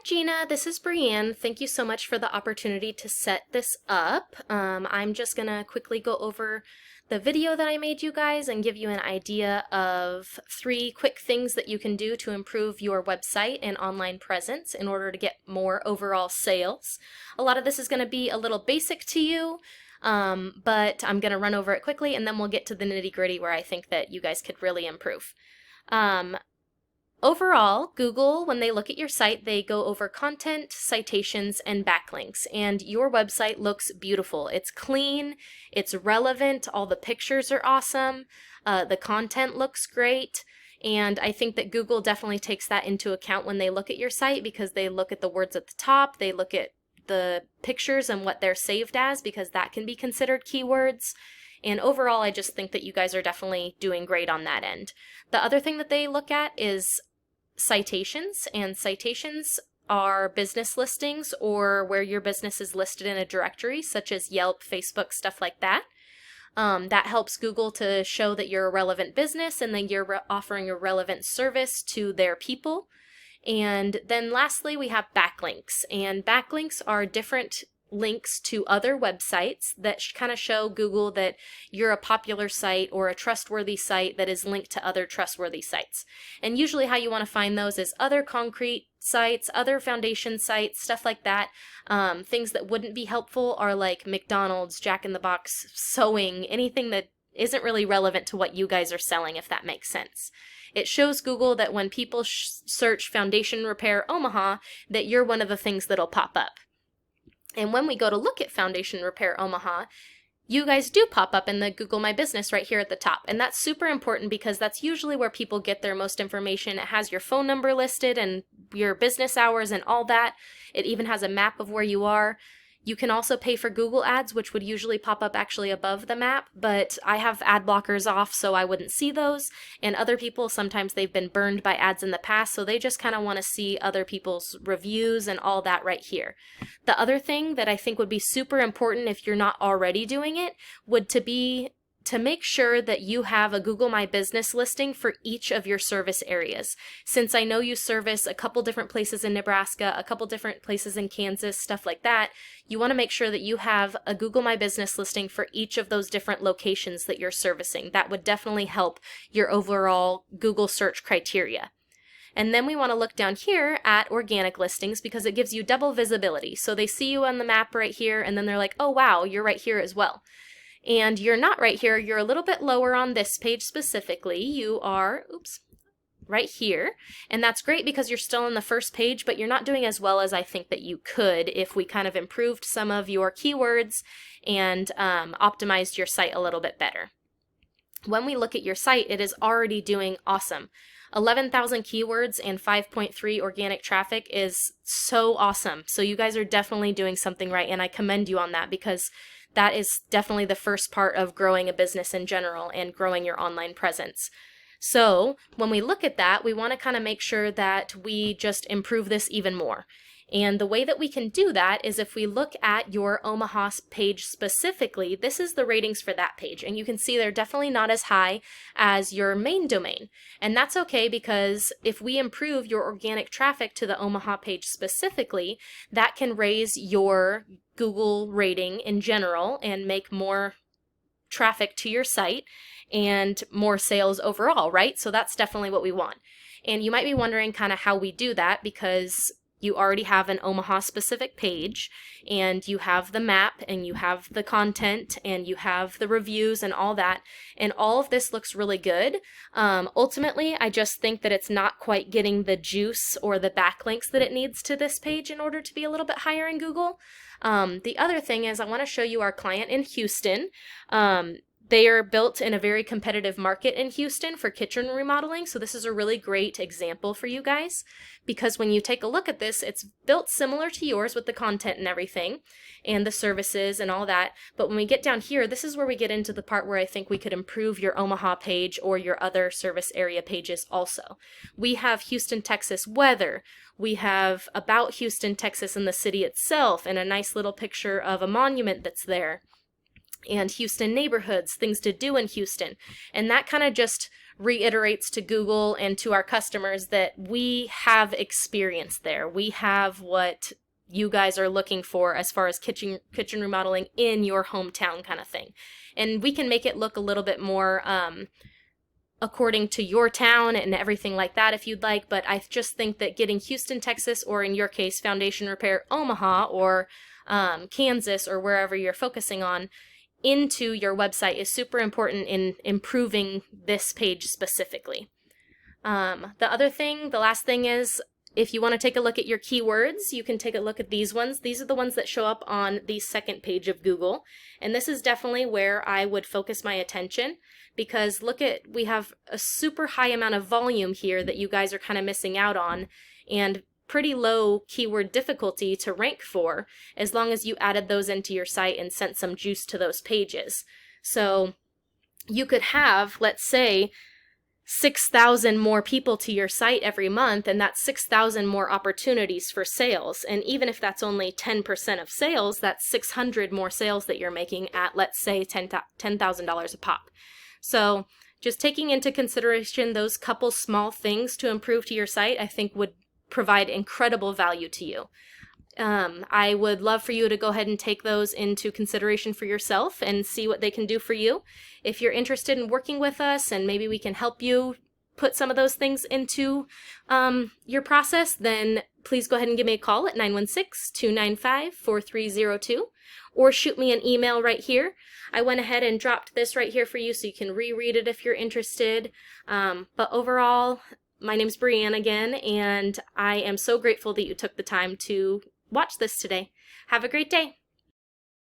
Gina, this is Brienne. Thank you so much for the opportunity to set this up. I'm just gonna quickly go over the video that I made you guys and give you an idea of 3 quick things that you can do to improve your website and online presence in order to get more overall sales. A lot of this is gonna be a little basic to you, but I'm gonna run over it quickly and then we'll get to the nitty-gritty where I think that you guys could really improve. Overall, Google, when they look at your site, they go over content, citations, and backlinks, and your website looks beautiful. It's clean, it's relevant, all the pictures are awesome, the content looks great, and I think that Google definitely takes that into account when they look at your site because they look at the words at the top, they look at the pictures and what they're saved as because that can be considered keywords. And overall, I just think that you guys are definitely doing great on that end. The other thing that they look at is citations, and citations are business listings or where your business is listed in a directory such as Yelp, Facebook, stuff like that. That helps Google to show that you're a relevant business and that you're offering a relevant service to their people. And then lastly, we have backlinks, and backlinks are different links to other websites that kind of show Google that you're a popular site or a trustworthy site that is linked to other trustworthy sites. And usually how you want to find those is other concrete sites, other foundation sites, stuff like that. Things that wouldn't be helpful are like McDonald's, Jack in the Box, sewing, anything that isn't really relevant to what you guys are selling, if that makes sense. It shows Google that when people search foundation repair Omaha, that you're one of the things that'll pop up. And when we go to look at Foundation Repair Omaha, you guys do pop up in the Google My Business right here at the top. And that's super important because that's usually where people get their most information. It has your phone number listed and your business hours and all that. It even has a map of where you are. You can also pay for Google ads, which would usually pop up actually above the map, but I have ad blockers off so I wouldn't see those. And other people, sometimes they've been burned by ads in the past, so they just kind of want to see other people's reviews and all that right here. The other thing that I think would be super important if you're not already doing it would be to make sure that you have a Google My Business listing for each of your service areas. Since I know you service a couple different places in Nebraska, a couple different places in Kansas, stuff like that, you want to make sure that you have a Google My Business listing for each of those different locations that you're servicing. That would definitely help your overall Google search criteria. And then we want to look down here at organic listings because it gives you double visibility. So they see you on the map right here and then they're like, oh wow, you're right here as well. And you're not right here, you're a little bit lower on this page specifically. You are, right here. And that's great because you're still on the first page, but you're not doing as well as I think that you could if we kind of improved some of your keywords and optimized your site a little bit better. When we look at your site, it is already doing awesome. 11,000 keywords and 5.3 organic traffic is so awesome. So you guys are definitely doing something right, and I commend you on that because that is definitely the first part of growing a business in general and growing your online presence. So when we look at that, we want to kind of make sure that we just improve this even more. And the way that we can do that is if we look at your Omaha page specifically, this is the ratings for that page. And you can see they're definitely not as high as your main domain. And that's okay because if we improve your organic traffic to the Omaha page specifically, that can raise your Google rating in general and make more traffic to your site and more sales overall, right? So that's definitely what we want. And you might be wondering kind of how we do that because you already have an Omaha specific page and you have the map and you have the content and you have the reviews and all that. And all of this looks really good. Ultimately, I just think that it's not quite getting the juice or the backlinks that it needs to this page in order to be a little bit higher in Google. The other thing is I want to show you our client in Houston. They are built in a very competitive market in Houston for kitchen remodeling, so this is a really great example for you guys because when you take a look at this, it's built similar to yours with the content and everything and the services and all that, but when we get down here, this is where we get into the part where I think we could improve your Omaha page or your other service area pages also. We have Houston, Texas weather. We have about Houston, Texas and the city itself and a nice little picture of a monument that's there. And Houston neighborhoods, things to do in Houston. And that kind of just reiterates to Google and to our customers that we have experience there. We have what you guys are looking for as far as kitchen remodeling in your hometown kind of thing. And we can make it look a little bit more according to your town and everything like that if you'd like, but I just think that getting Houston, Texas, or in your case, Foundation Repair Omaha or Kansas or wherever you're focusing on into your website is super important in improving this page specifically. The last thing is, if you want to take a look at your keywords, you can take a look at these ones. These are the ones that show up on the second page of Google. And this is definitely where I would focus my attention, because we have a super high amount of volume here that you guys are kind of missing out on, and pretty low keyword difficulty to rank for, as long as you added those into your site and sent some juice to those pages. So you could have, let's say, 6,000 more people to your site every month, and that's 6,000 more opportunities for sales. And even if that's only 10% of sales, that's 600 more sales that you're making at, let's say, $10,000 a pop. So just taking into consideration those couple small things to improve to your site, I think would provide incredible value to you. I would love for you to go ahead and take those into consideration for yourself and see what they can do for you. If you're interested in working with us and maybe we can help you put some of those things into your process, then please go ahead and give me a call at 916-295-4302 or shoot me an email right here. I went ahead and dropped this right here for you so you can reread it if you're interested. But overall, my name's Brianne again, and I am so grateful that you took the time to watch this today. Have a great day.